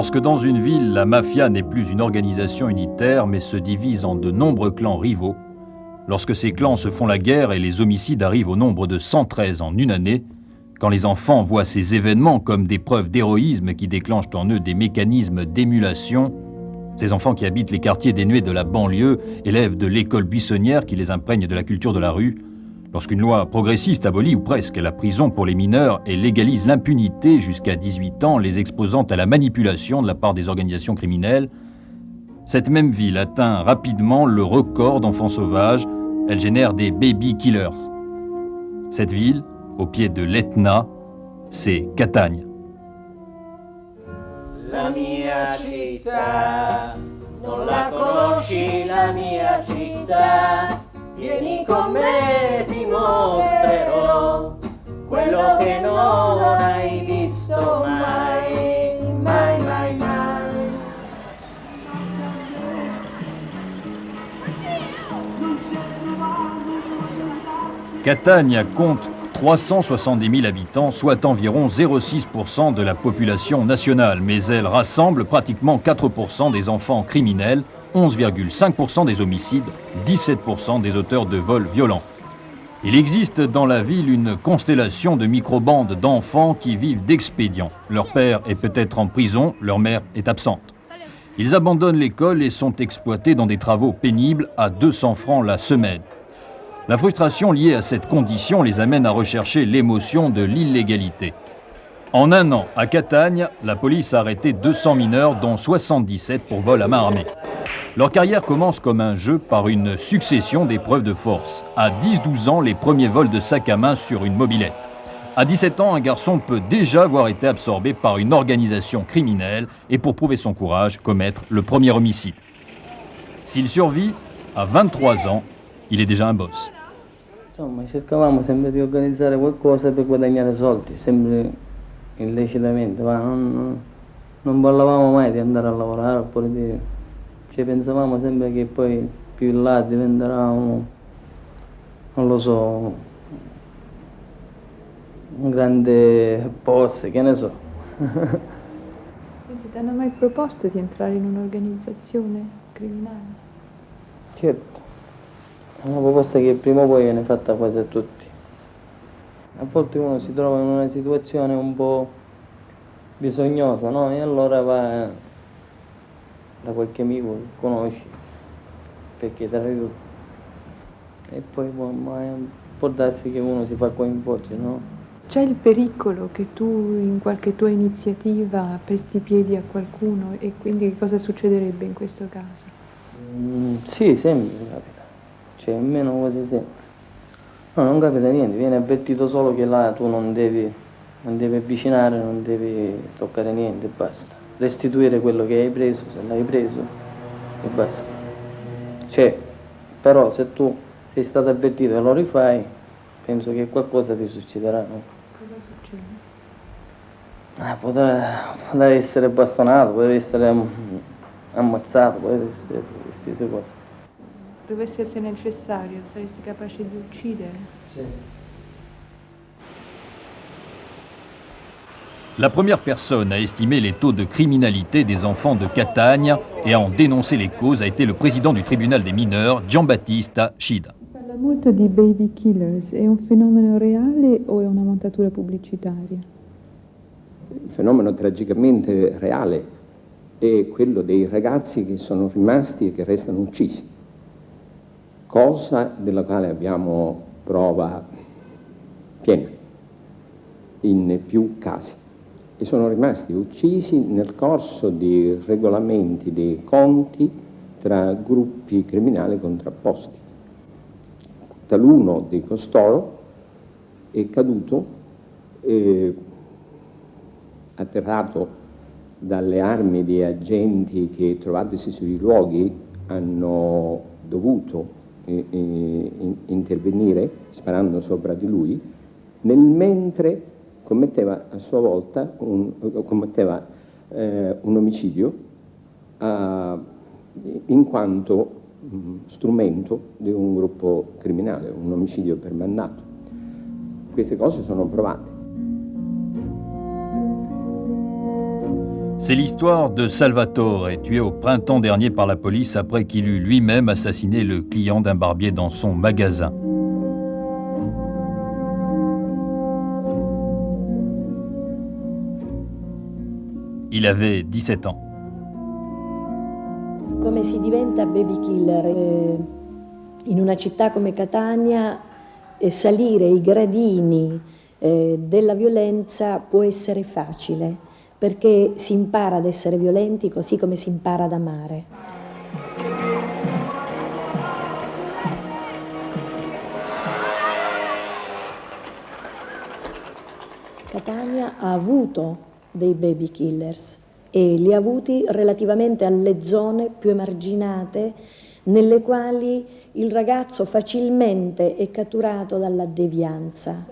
Lorsque dans une ville, la mafia n'est plus une organisation unitaire, mais se divise en de nombreux clans rivaux, lorsque ces clans se font la guerre et les homicides arrivent au nombre de 113 en une année, quand les enfants voient ces événements comme des preuves d'héroïsme qui déclenchent en eux des mécanismes d'émulation, ces enfants qui habitent les quartiers dénués de la banlieue, élèves de l'école buissonnière qui les imprègne de la culture de la rue, lorsqu'une loi progressiste abolit ou presque la prison pour les mineurs et légalise l'impunité jusqu'à 18 ans, les exposant à la manipulation de la part des organisations criminelles, cette même ville atteint rapidement le record d'enfants sauvages. Elle génère des baby killers. Cette ville, au pied de l'Etna, c'est Catania. La mia città, non la conosci la mia città, vieni con me, ti mostrerò quello che non hai visto mai, mai, mai, mai. Catania compte 370 000 habitants, soit environ 0,6% de la population nationale, mais elle rassemble pratiquement 4% des enfants criminels, 11,5% des homicides, 17% des auteurs de vols violents. Il existe dans la ville une constellation de micro-bandes d'enfants qui vivent d'expédients. Leur père est peut-être en prison, leur mère est absente. Ils abandonnent l'école et sont exploités dans des travaux pénibles à 200 francs la semaine. La frustration liée à cette condition les amène à rechercher l'émotion de l'illégalité. En un an, à Catagne, la police a arrêté 200 mineurs, dont 77 pour vol à main armée. Leur carrière commence comme un jeu par une succession d'épreuves de force. À 10-12 ans, les premiers vols de sac à main sur une mobilette. À 17 ans, un garçon peut déjà avoir été absorbé par une organisation criminelle et pour prouver son courage, commettre le premier homicide. S'il survit, à 23 ans, il est déjà un boss. Insomma, cercavamo sempre di organizzare qualcosa per guadagnare soldi, sempre illecitamente, ma non parlavamo mai di andare a lavorare, oppure ci pensavamo sempre che poi più in là diventeravamo, non lo so, un grande boss, che ne so. Quindi ti hanno mai proposto di entrare in un'organizzazione criminale? Certo. È una proposta che prima o poi viene fatta quasi a tutti. A volte uno si trova in una situazione un po' bisognosa, no? E allora va da qualche amico che conosci per chiedere aiuto. E poi può darsi che uno si fa coinvolgere, no? C'è il pericolo che tu in qualche tua iniziativa pesti i piedi a qualcuno e quindi che cosa succederebbe in questo caso? Sì, sempre capita. Cioè, almeno quasi sempre. No, non capita niente, viene avvertito solo che là tu non devi avvicinare, non devi toccare niente e basta. Restituire quello che hai preso, se l'hai preso, e basta. Cioè, però se tu sei stato avvertito e lo rifai, penso che qualcosa ti succederà, no? Cosa succede? Potrà essere bastonato, potrà essere ammazzato, potrà essere qualsiasi cosa. Dovesse essere necessario, saresti capace di uccidere? Sì. La première personne à estimer les taux de criminalité des enfants de Catania et à en dénoncer les causes a été le président du tribunal des mineurs, Giambattista Scida. Si parla molto di baby killers, è un fenomeno reale o è una montatura pubblicitaria? Il fenomeno tragicamente reale è quello dei ragazzi che sono rimasti e che restano uccisi, cosa della quale abbiamo prova piena in più casi. E sono rimasti uccisi nel corso di regolamenti dei conti tra gruppi criminali contrapposti. Taluno di costoro è caduto, atterrato dalle armi di agenti che, trovatisi sui luoghi, hanno dovuto intervenire sparando sopra di lui, nel mentre commetteva a sua volta un omicidio in quanto strumento di un gruppo criminale, un omicidio per mandato. Queste cose sono provate. C'est l'histoire de Salvatore, tué au printemps dernier par la police après qu'il eut lui-même assassiné le client d'un barbier dans son magasin. Il avait 17 ans. Come si diventa baby killer? In una città come Catania, salire i gradini della violenza può essere facile, perché si impara ad essere violenti così come si impara ad amare. Catania ha avuto dei baby killers e li ha avuti relativamente alle zone più emarginate, nelle quali il ragazzo facilmente è catturato dalla devianza.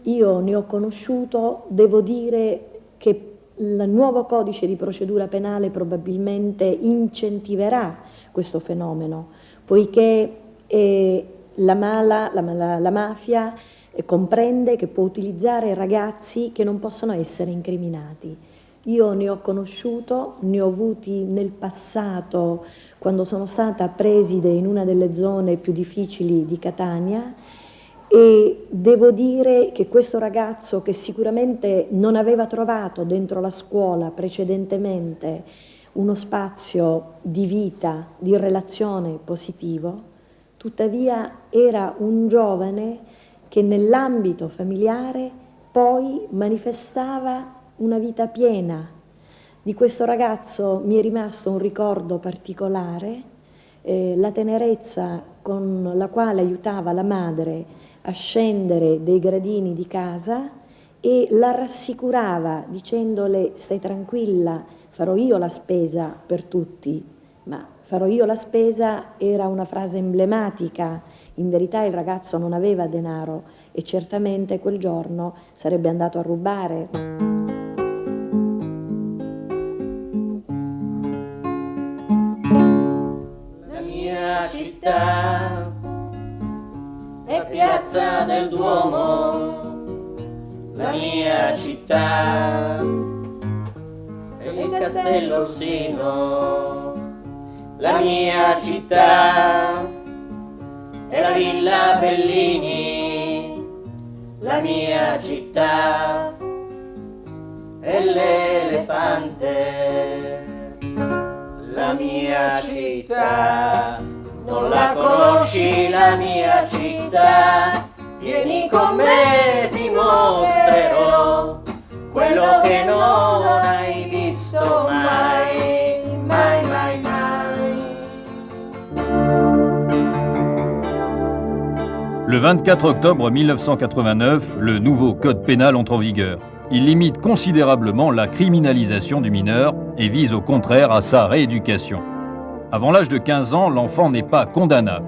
Io ne ho conosciuto, devo dire che il nuovo codice di procedura penale probabilmente incentiverà questo fenomeno, poiché la mafia comprende che può utilizzare ragazzi che non possono essere incriminati. Io ne ho conosciuto, ne ho avuti nel passato quando sono stata preside in una delle zone più difficili di Catania, e devo dire che questo ragazzo, che sicuramente non aveva trovato dentro la scuola precedentemente uno spazio di vita, di relazione positivo, tuttavia era un giovane che nell'ambito familiare poi manifestava una vita piena. Di questo ragazzo mi è rimasto un ricordo particolare, la tenerezza con la quale aiutava la madre a scendere dei gradini di casa e la rassicurava dicendole: stai tranquilla, farò io la spesa per tutti. Ma farò io la spesa era una frase emblematica. In verità il ragazzo non aveva denaro e certamente quel giorno sarebbe andato a rubare. La mia città è Piazza del Duomo, la mia città è il Castello Orsino, la mia città è la Villa Bellini, la mia città è l'Elefante, la mia città. Non la conosci la mia città? Vieni con me, ti mostrerò quello che non hai visto mai, mai, mai, mai. Le 24 octobre 1989, le nouveau code pénal entre en vigueur. Il limite considérablement la criminalisation du mineur et vise au contraire à sa rééducation. Avant l'âge de 15 ans, l'enfant n'est pas condamnable.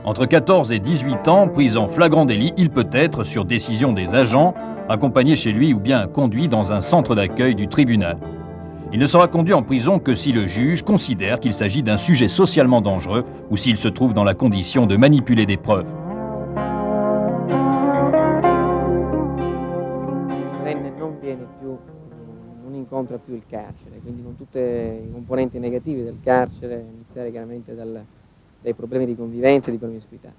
Entre 14 et 18 ans, pris en flagrant délit, il peut être, sur décision des agents, accompagné chez lui ou bien conduit dans un centre d'accueil du tribunal. Il ne sera conduit en prison que si le juge considère qu'il s'agit d'un sujet socialement dangereux ou s'il se trouve dans la condition de manipuler des preuves. Non incontra più il carcere, quindi con tutte i componenti negativi del carcere, iniziare chiaramente dai problemi di convivenza e di promiscuità.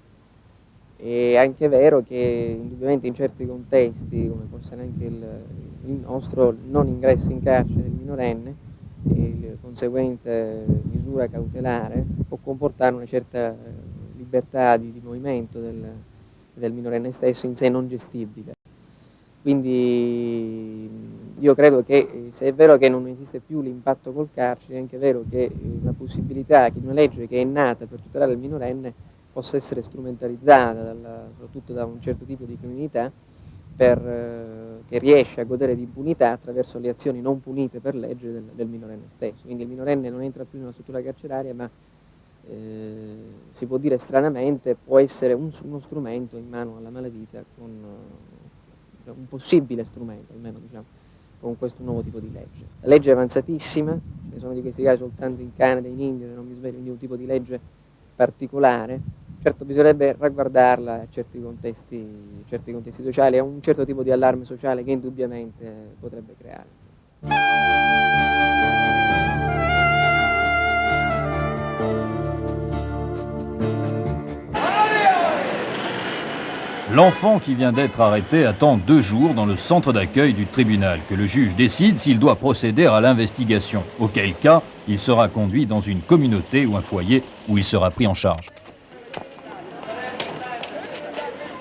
È anche vero che indubbiamente in certi contesti, come può essere anche il nostro, non ingresso in carcere del minorenne e la conseguente misura cautelare può comportare una certa libertà di movimento del minorenne stesso, in sé non gestibile. Quindi io credo che se è vero che non esiste più l'impatto col carcere, è anche vero che la possibilità che una legge che è nata per tutelare il minorenne possa essere strumentalizzata soprattutto da un certo tipo di criminalità che riesce a godere di impunità attraverso le azioni non punite per legge del minorenne stesso. Quindi il minorenne non entra più nella struttura carceraria, ma si può dire stranamente può essere uno strumento in mano alla malavita, con un possibile strumento, almeno diciamo, con questo nuovo tipo di legge. La legge è avanzatissima, ce ne sono di questi casi soltanto in Canada, in India, non mi sveglio, quindi un tipo di legge particolare. Certo bisognerebbe ragguardarla a certi contesti sociali, a un certo tipo di allarme sociale che indubbiamente potrebbe crearsi. L'enfant qui vient d'être arrêté attend 2 jours dans le centre d'accueil du tribunal, que le juge décide s'il doit procéder à l'investigation, auquel cas il sera conduit dans une communauté ou un foyer où il sera pris en charge.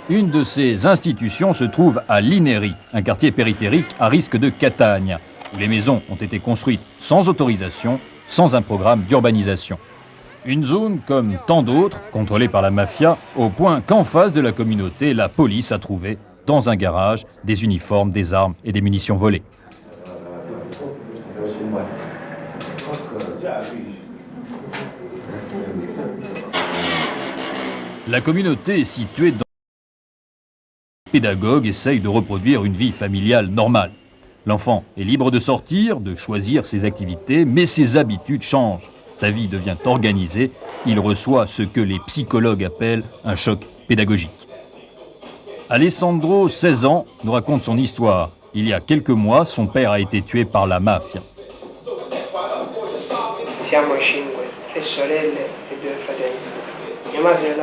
Une de ces institutions se trouve à Lineri, un quartier périphérique à risque de Catania, où les maisons ont été construites sans autorisation, sans un programme d'urbanisation. Une zone comme tant d'autres, contrôlée par la mafia, au point qu'en face de la communauté, la police a trouvé, dans un garage, des uniformes, des armes et des munitions volées. La communauté est située dans... Les pédagogues essayent de reproduire une vie familiale normale. L'enfant est libre de sortir, de choisir ses activités, mais ses habitudes changent. Sa vie devient organisée, il reçoit ce que les psychologues appellent un choc pédagogique. Alessandro, 16 ans, nous raconte son histoire. Il y a quelques mois, son père a été tué par la mafia. Siamo 5, 3 sorelle e 2 fratelli. Mia madre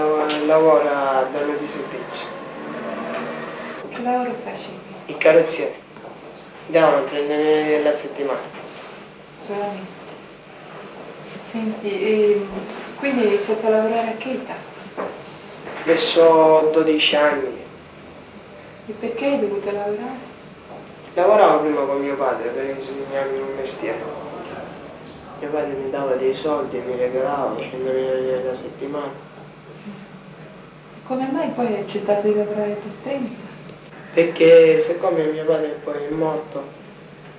lavora da noi di servizio. Che lavoro facevi? Il carrozziere. Davano 30.000 alla settimana. Solamente. Senti, quindi hai iniziato a lavorare a che età? Verso 12 anni. E perché hai dovuto lavorare? Lavoravo prima con mio padre per insegnarmi un mestiere. Mio padre mi dava dei soldi e mi regalava 100.000 lire alla settimana. Come mai poi hai accettato di lavorare per 30? Perché siccome mio padre poi è morto,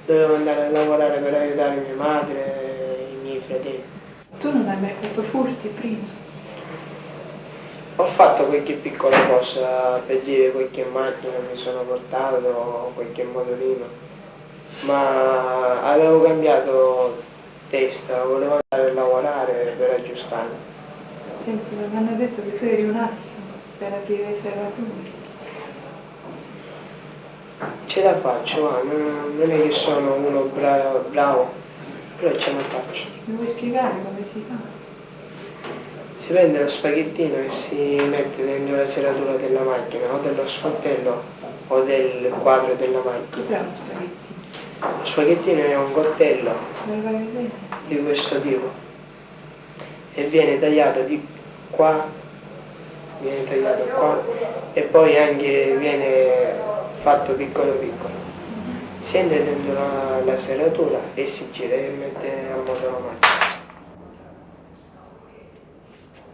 dovevo andare a lavorare per aiutare mia madre e i miei fratelli. Tu non hai mai fatto furti prima? Ho fatto qualche piccola cosa, per dire qualche macchina mi sono portato, qualche motorino, ma avevo cambiato testa, volevo andare a lavorare per aggiustarmi. Senti, mi hanno detto che tu eri un asso per aprire serrature. Ce la faccio, ma non è che sono uno bravo, però ce la faccio. Mi vuoi spiegare come si fa? Si prende lo spaghettino e si mette dentro la serratura della macchina, o dello sportello o del quadro della macchina. Cos'è uno spaghettino? Lo spaghettino è un coltello Me lo fai vedere? di questo tipo e viene tagliato di qua, viene tagliato qua e poi anche viene fatto piccolo piccolo. Si entra dentro la serratura e si gira e mette a moto la macchina.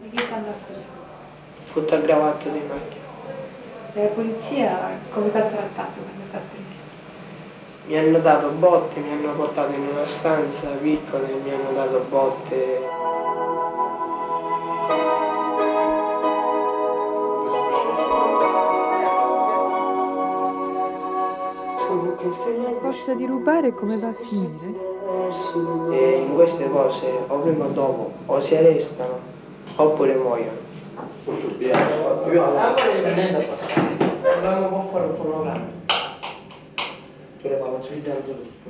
E che fanno così? Tutto aggravato di macchina. E la polizia come ti ha trattato quando ti ha preso? Mi hanno dato botte, mi hanno portato in una stanza piccola e mi hanno dato botte. A forza di rubare come va a finire? E in queste cose o prima o dopo o si arrestano oppure muoiono.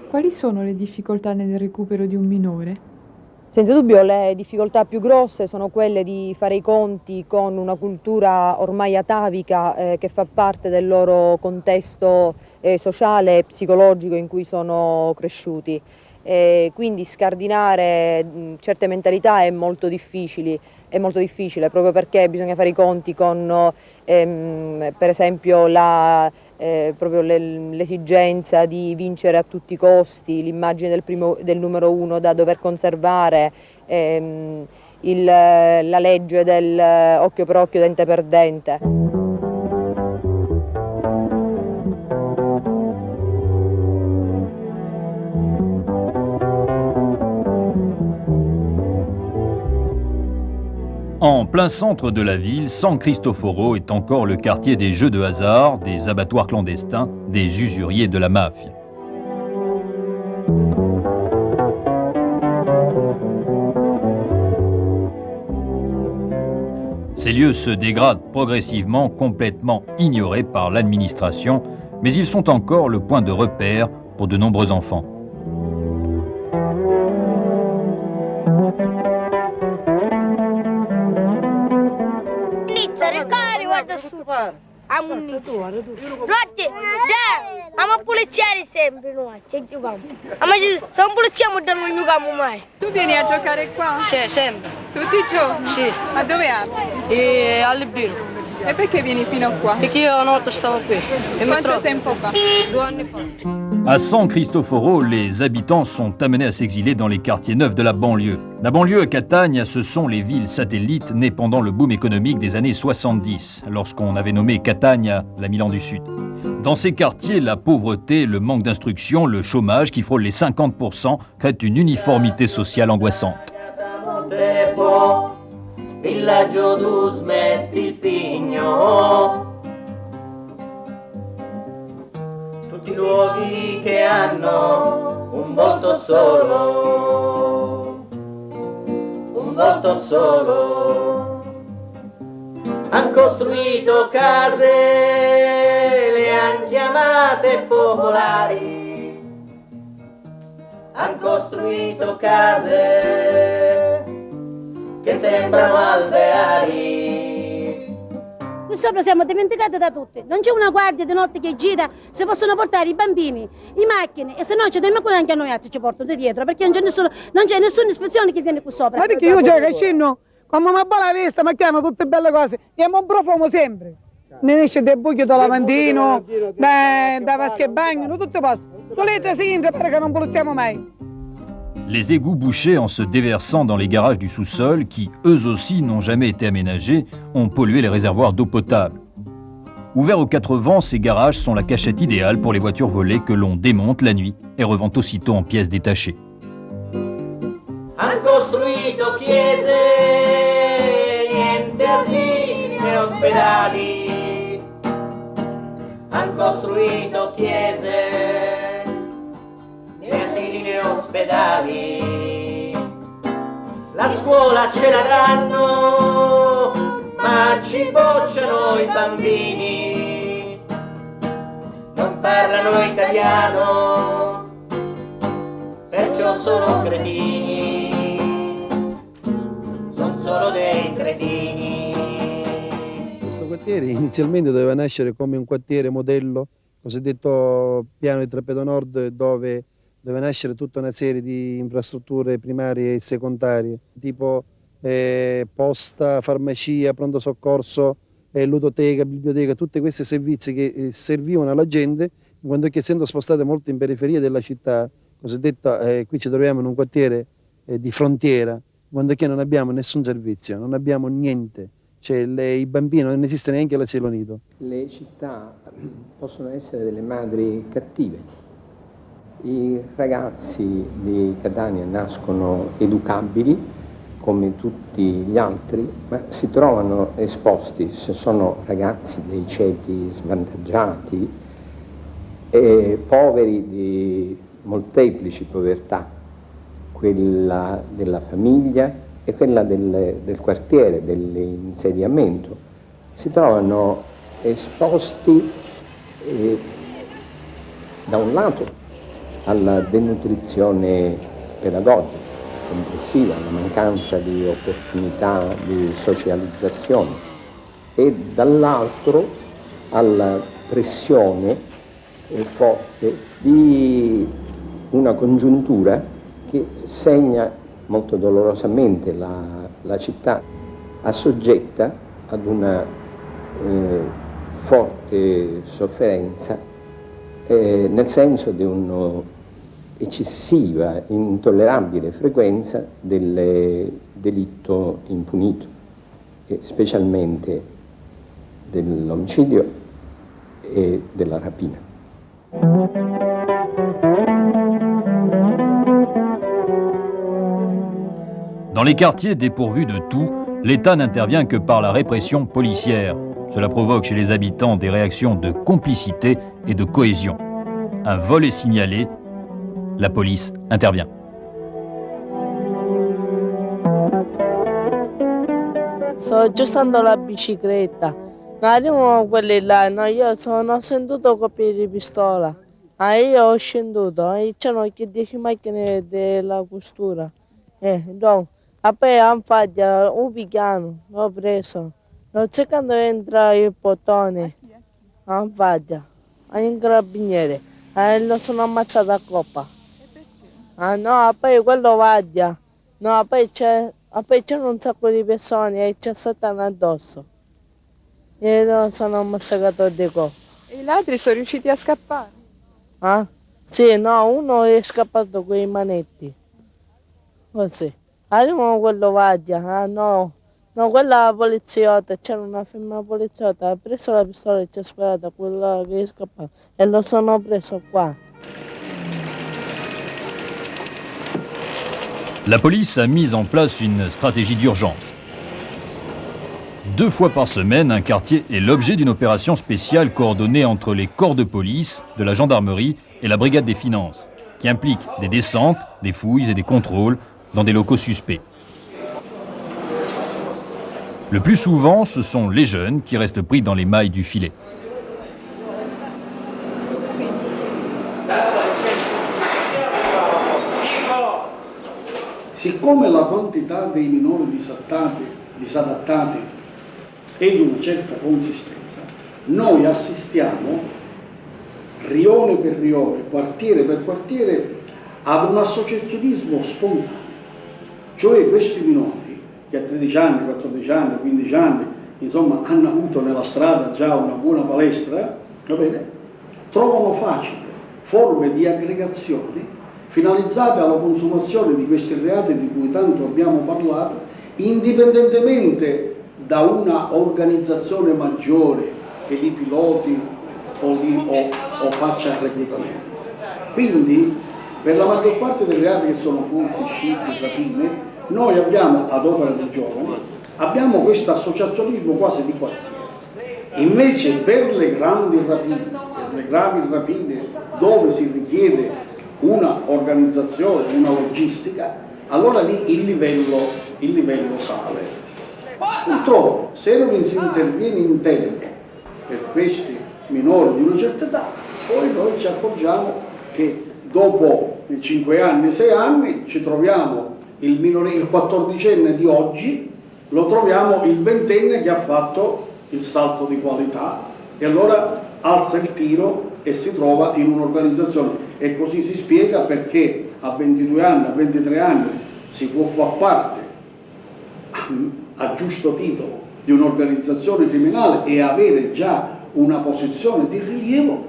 Quali sono le difficoltà nel recupero di un minore? Senza dubbio le difficoltà più grosse sono quelle di fare i conti con una cultura ormai atavica che fa parte del loro contesto sociale e psicologico in cui sono cresciuti. Quindi scardinare certe mentalità è molto difficile proprio perché bisogna fare i conti con per esempio proprio l'esigenza di vincere a tutti i costi, l'immagine del numero uno da dover conservare, la legge del occhio per occhio, dente per dente. En plein centre de la ville, San Cristoforo est encore le quartier des jeux de hasard, des abattoirs clandestins, des usuriers de la mafia. Ces lieux se dégradent progressivement, complètement ignorés par l'administration, mais ils sont encore le point de repère pour de nombreux enfants. Guarda sto par. Rotti, ama poliziari sempre noi, ci giochiamo. Ma se non poliziamo non giochiamo mai. Tu vieni a giocare qua? Sì, sempre. Tutti i giorni? Sì. Ma dove abiti? E al Libero. E perché vieni fino qua? Perché io una volta stavo qui. Quanto tempo fa? 2 anni fa. À San Cristoforo, les habitants sont amenés à s'exiler dans les quartiers neufs de la banlieue. La banlieue à Catania, ce sont les villes satellites nées pendant le boom économique des années 70, lorsqu'on avait nommé Catania la Milan du Sud. Dans ces quartiers, la pauvreté, le manque d'instruction, le chômage qui frôle les 50% créent une uniformité sociale angoissante. Villaggio tu smetti il pigno. Tutti luoghi che hanno un volto solo, un volto solo. Han costruito case, le han chiamate popolari. Han costruito case che sembrano alveari. Qui sopra siamo dimenticati da tutti, non c'è una guardia di notte che gira, si possono portare i bambini, i macchine, e se no c'è del qualcuno anche a noi altri ci portano dietro, perché non c'è nessuna ispezione che viene qui sopra. Ma perché io gioco a scenno, quando mi va la vista, mi chiamano tutte belle cose, e un profumo sempre. Ne esce del buio da lavandino, da vasche e bagno, tutto posto. Sull'eggia si intra perché non pulizziamo mai. Les égouts bouchés en se déversant dans les garages du sous-sol, qui eux aussi n'ont jamais été aménagés, ont pollué les réservoirs d'eau potable. Ouverts aux 4 vents, ces garages sont la cachette idéale pour les voitures volées que l'on démonte la nuit et revend aussitôt en pièces détachées. Han costruito chiese, niente asili né ospedali. Han costruito chiese, né asili né ospedali. La scuola ce la danno, ma ci bocciano i bambini. Non parlano italiano, perciò sono cretini. Sono solo dei cretini. Questo quartiere inizialmente doveva nascere come un quartiere modello, cosiddetto piano di Trappeto Nord, dove doveva nascere tutta una serie di infrastrutture primarie e secondarie, tipo posta, farmacia, pronto soccorso, ludoteca, biblioteca, tutti questi servizi che servivano alla gente, quando che essendo spostate molto in periferia della città, cosiddetta, qui ci troviamo in un quartiere di frontiera, quando che non abbiamo nessun servizio, non abbiamo niente, cioè i bambini, non esiste neanche l'asilo nido. Le città possono essere delle madri cattive. I ragazzi di Catania nascono educabili come tutti gli altri, ma si trovano esposti, se sono ragazzi dei ceti svantaggiati e poveri di molteplici povertà, quella della famiglia e quella del quartiere, dell'insediamento. Si trovano esposti da un lato alla denutrizione pedagogica complessiva, alla mancanza di opportunità di socializzazione e dall'altro alla pressione forte di una congiuntura che segna molto dolorosamente la città, assoggetta ad una forte sofferenza nel senso di un'eccessiva, intollerabile frequenza del delitto impunito, e specialmente dell'omicidio e della rapina. Dans les quartiers dépourvus de tout, l'État n'intervient que par la répression policière. Cela provoque chez les habitants des réactions de complicité et de cohésion. Un vol est signalé, la police intervient. Sto aggiustando la bicicletta. Arrivano quelli là, no, io sono sentito colpi di pistola. Io ho scenduto e c'erano 10 macchine della questura. Poi hanno fatto un piano, l'ho preso. L'ho cercato entra il portone. a Vaglia, in carabiniere, lo sono ammazzato a coppa. Ah no, poi quello Vaglia, no, poi c'erano un sacco di persone e c'è Satana addosso. E lo sono massacrato di coppa. E i ladri sono riusciti a scappare? Ah? Sì, no, uno è scappato con i manetti. Così. Arrivano quello Vaglia, ah no. No, quella poliziotta, c'era una femmina poliziotta, ha preso la pistola e ci ha sparato a quella che è scappata e lo sono preso qua. La police a mis en place une stratégie d'urgence. 2 fois par semaine, un quartier est l'objet d'une opération spéciale coordonnée entre les corps de police, de la gendarmerie et la brigade des finances, qui implique des descentes, des fouilles et des contrôles dans des locaux suspects. Le plus souvent, ce sont les jeunes qui restent pris dans les mailles du filet. Siccome la quantità dei minori disadattati è di una certa consistenza, noi assistiamo rione per rione, quartiere per quartiere, ad un associazionismo spontaneo. Cioè questi minori che a 13 anni, 14 anni, 15 anni, insomma, hanno avuto nella strada già una buona palestra, va bene? Trovano facile forme di aggregazioni finalizzate alla consumazione di questi reati di cui tanto abbiamo parlato, indipendentemente da una organizzazione maggiore che li piloti o faccia il reclutamento. Quindi, per la maggior parte dei reati che sono furti, scippi, rapine, noi abbiamo, ad opera dei giovani, abbiamo questo associazionismo quasi di quartiere. Invece per le grandi rapine, per le gravi rapine dove si richiede una organizzazione, una logistica, allora lì il livello sale. Purtroppo, se non si interviene in tempo per questi minori di una certa età, poi noi ci accorgiamo che dopo 5 anni, 6 anni, ci troviamo il 14enne di oggi, lo troviamo il 20enne che ha fatto il salto di qualità e allora alza il tiro e si trova in un'organizzazione. E così si spiega perché a 22 anni, a 23 anni si può far parte a giusto titolo di un'organizzazione criminale e avere già una posizione di rilievo,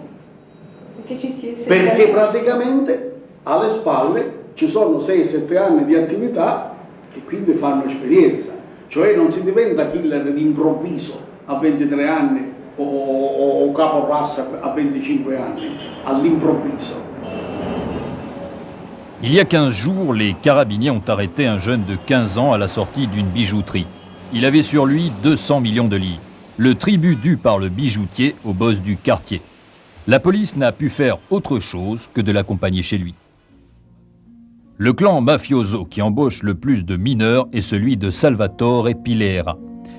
perché praticamente alle spalle ci sono 6-7 anni di attività e quindi fanno esperienza, cioè non si diventa killer d'improvviso a 23 anni o capo rassa a 25 anni, all'improvviso. Il y a 15 jours, les carabiniers ont arrêté un jeune de 15 ans à la sortie d'une bijouterie. Il avait sur lui 200 millions de livres, le tribut dû par le bijoutier au boss du quartier. La police n'a pu faire autre chose que de l'accompagner chez lui. Le clan mafioso qui embauche le plus de mineurs est celui de Salvatore Pilera,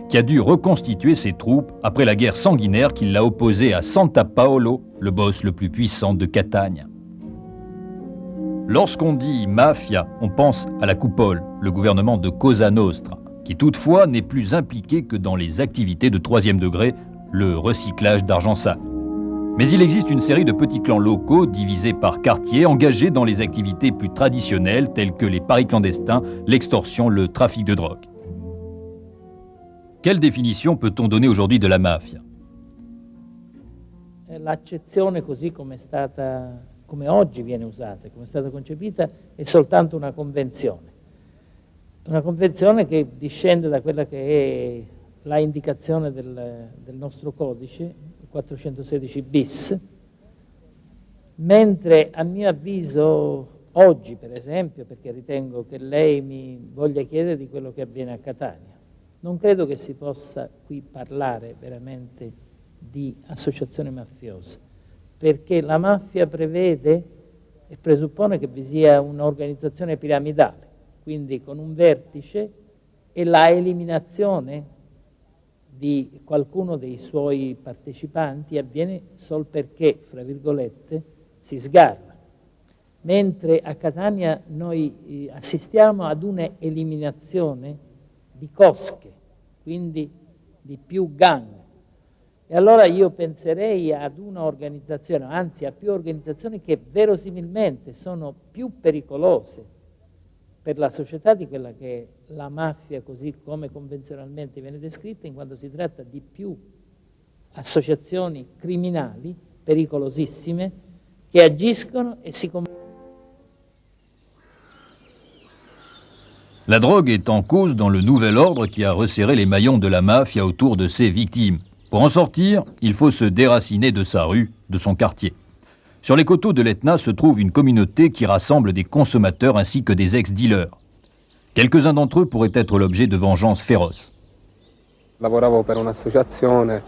qui a dû reconstituer ses troupes après la guerre sanguinaire qui l'a opposé à Santa Paolo, le boss le plus puissant de Catania. Lorsqu'on dit mafia, on pense à la coupole, le gouvernement de Cosa Nostra, qui toutefois n'est plus impliqué que dans les activités de 3e degré, le recyclage d'argent sale. Mais il existe une série de petits clans locaux divisés par quartier, engagés dans les activités plus traditionnelles telles que les paris clandestins, l'extorsion, le trafic de drogue. Quelle définition peut-on donner aujourd'hui de la mafia? L'accezione così come è stata, come oggi viene usata, come è stata concepita, è soltanto una convenzione che discende da quella che è la indicazione del nostro codice, il 416 bis, mentre a mio avviso oggi, per esempio, perché ritengo che lei mi voglia chiedere di quello che avviene a Catania, non credo che si possa qui parlare veramente di associazione mafiosa, perché la mafia prevede e presuppone che vi sia un'organizzazione piramidale, quindi con un vertice e la eliminazione di qualcuno dei suoi partecipanti avviene solo perché, fra virgolette, si sgarra. Mentre a Catania noi assistiamo ad un'eliminazione di cosche, quindi di più gang, E allora io penserei ad una organizzazione, anzi a più organizzazioni che verosimilmente sono più pericolose per la società di quella che è la mafia, così come convenzionalmente viene descritta, in quanto si tratta di più associazioni criminali pericolosissime che agiscono et si La drogue est en cause dans le nouvel ordre qui a resserré les maillons de la mafia autour de ses victimes. Pour en sortir, il faut se déraciner de sa rue, de son quartier. Sur les coteaux de l'Etna se trouve une communauté qui rassemble des consommateurs ainsi que des ex-dealers. Quelques-uns d'entre eux pourraient être l'objet de vengeances féroces. Lavoravo per un'associazione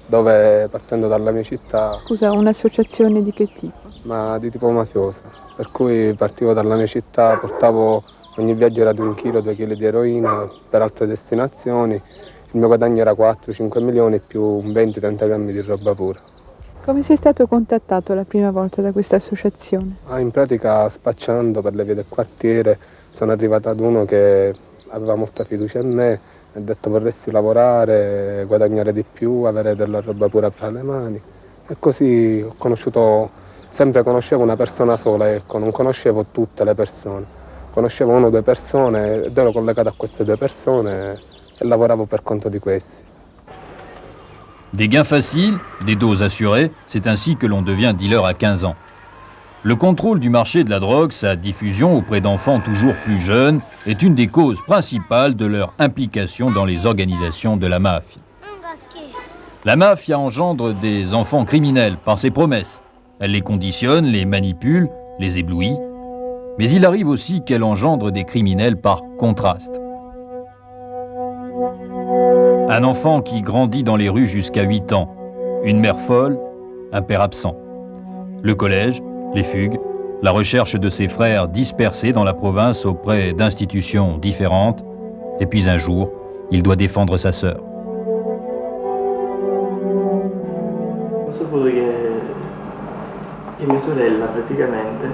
dove, partendo dalla mia città... Scusa, un'associazione di che tipo? Ma di tipo mafioso, per cui partivo dalla mia città, portavo, ogni viaggio era di 1 chilo, 2 kg di eroina per altre destinazioni, il mio guadagno era 4-5 milioni più 20-30 grammi di roba pura. Come sei stato contattato la prima volta da questa associazione? In pratica, spacciando per le vie del quartiere, sono arrivato ad uno che aveva molta fiducia in me, mi ha detto vorresti lavorare, guadagnare di più, avere della roba pura fra le mani. E così ho conosciuto, sempre conoscevo una persona sola, ecco, non conoscevo tutte le persone. Conoscevo 1 o 2 persone ed ero collegato a queste 2 persone e lavoravo per conto di questi. Des gains faciles, des doses assurées, c'est ainsi que l'on devient dealer à 15 ans. Le contrôle du marché de la drogue, sa diffusion auprès d'enfants toujours plus jeunes, est une des causes principales de leur implication dans les organisations de la mafia. La mafia engendre des enfants criminels par ses promesses. Elle les conditionne, les manipule, les éblouit. Mais il arrive aussi qu'elle engendre des criminels par contraste. Un enfant qui grandit dans les rues jusqu'à 8 ans, une mère folle, un père absent. Le collège, les fugues, la recherche de ses frères dispersés dans la province auprès d'institutions différentes, et puis un jour, il doit défendre sa sœur. Ho saputo che mia sorella praticamente,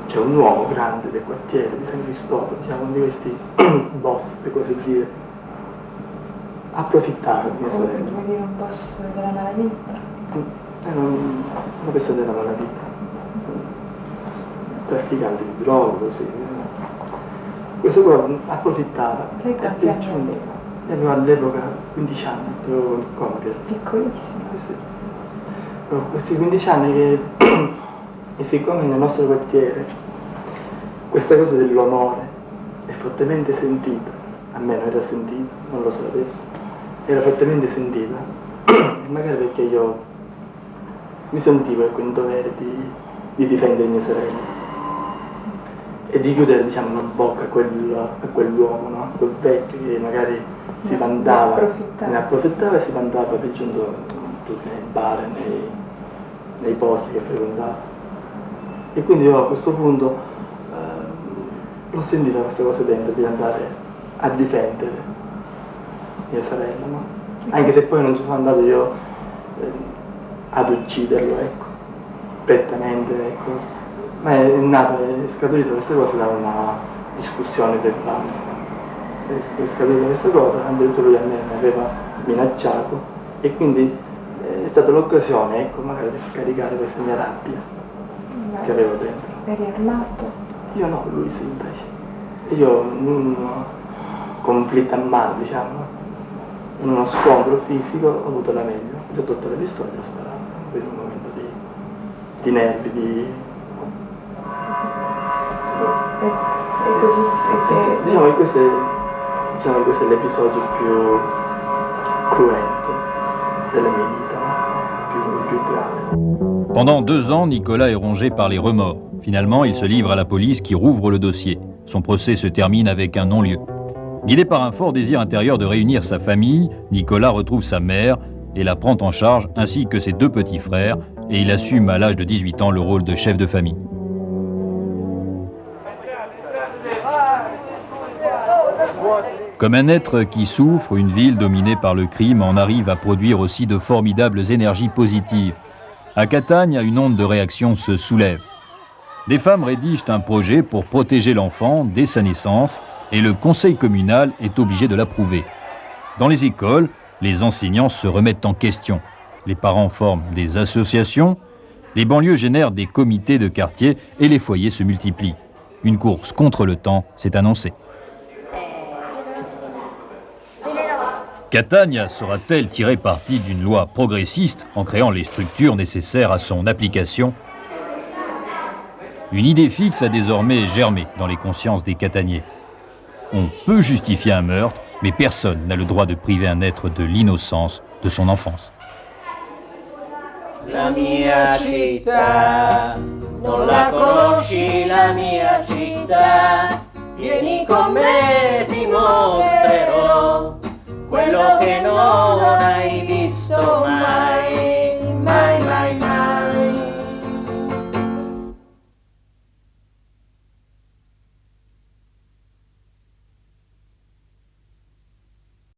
c'è un uomo grande del quartiere di San Cristoforo, diciamo uno di questi boss, per così dire, approfittare di mia sorella. Vuoi dire un boss della malavita? Una persona della malavita, trafficante di droga, così. Questo qua approfittava. Lei quanti anni aveva all'epoca 15 anni, ero come piccolissimo. Sì. Questi 15 anni che, e siccome nel nostro quartiere questa cosa dell'onore è fortemente sentita, almeno era sentita, non lo so adesso, era fortemente sentita, e magari perché io mi sentivo in dovere di difendere mia sorella e di chiudere, diciamo, la bocca a quell'uomo, no? Quel vecchio che magari si vantava, ne approfittava e si vantava per giunto tutti nei bar, nei posti che frequentava. E quindi io a questo punto l'ho sentita questa cosa dentro di andare a difendere mia sorella, no? Anche se poi non ci sono andato io ad ucciderlo, ecco, prettamente, ecco. Ma è nata, è scaturita questa cosa da una discussione verbale. È scaturita questa cosa, addirittura lui a me mi aveva minacciato e quindi è stata l'occasione, ecco, magari di scaricare questa mia rabbia che avevo dentro. Eri armato? Io no, lui sì invece. Io in un conflitto a mano, diciamo, in uno scontro fisico ho avuto la meglio. Gli ho tolto la pistola e ho sparato, per un momento di nervi, di... Diciamo che questo è l'episodio più cruento della mia vita, no? più grave. Pendant 2 ans, Nicolas est rongé par les remords. Finalement, il se livre à la police qui rouvre le dossier. Son procès se termine avec un non-lieu. Guidé par un fort désir intérieur de réunir sa famille, Nicolas retrouve sa mère et la prend en charge, ainsi que ses 2 petits frères, et il assume à l'âge de 18 ans le rôle de chef de famille. Comme un être qui souffre, une ville dominée par le crime en arrive à produire aussi de formidables énergies positives. À Catagne, une onde de réaction se soulève. Des femmes rédigent un projet pour protéger l'enfant dès sa naissance et le conseil communal est obligé de l'approuver. Dans les écoles, Les enseignants se remettent en question. Les parents forment des associations, les banlieues génèrent des comités de quartier et les foyers se multiplient. Une course contre le temps s'est annoncée. Catania saura-t-elle tirer parti d'une loi progressiste en créant les structures nécessaires à son application? Une idée fixe a désormais germé dans les consciences des Cataniers. On peut justifier un meurtre, mais personne n'a le droit de priver un être de l'innocence de son enfance. La mia città, non la conosci la mia città, vieni con me ti mostrerò quello che non